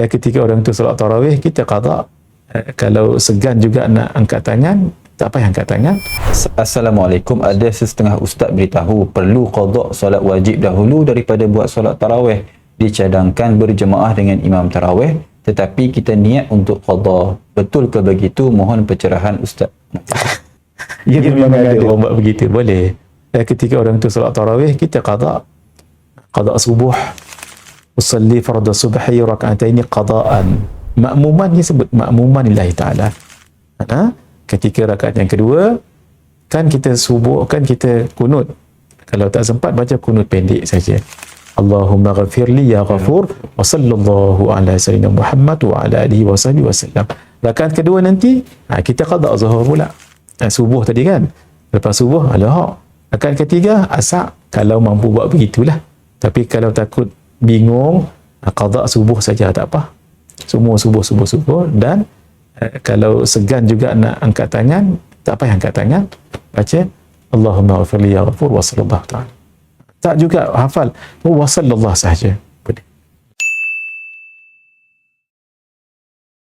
ketika orang tu solat tarawih, kita qada. Kalau segan juga nak angkat tangan, tak payah angkat tangan. Assalamualaikum. Ada setengah ustaz beritahu perlu qada solat wajib dahulu daripada buat solat tarawih. Dicadangkan berjemaah dengan imam tarawih, tetapi kita niat untuk qada. Betul ke begitu? Mohon pencerahan ustaz. Ya, memang ada orang buat begitu, boleh. Ketika orang tu solat tarawih, kita qada subuh. Usalli farda subhi raka'ataini qada'an. Makmuman, dia sebut makmuman lillahi ta'ala. Ketika rakaat yang kedua, kan kita subuh, kan kita kunut. Kalau tak sempat, baca kunut pendek saja. Allahumma ghafirli ya ghafur wa sallallahu ala sayyidina Muhammad wa ala alihi wa sahbihi wa sallam. Rakaat kedua nanti, kita qada zuhur pula. Subuh tadi kan. Lepas subuh, rakaat ketiga, asar. Kalau mampu buat begitulah. Tapi kalau takut bingung, qada subuh saja, tak apa. Semua subuh. Dan kalau segan juga nak angkat tangan, tak payah angkat tangan. Baca Allahumma ghafirli ya ghafur wa sallallahu ta'ala. Tak juga hafal wa sallallahu sahaja.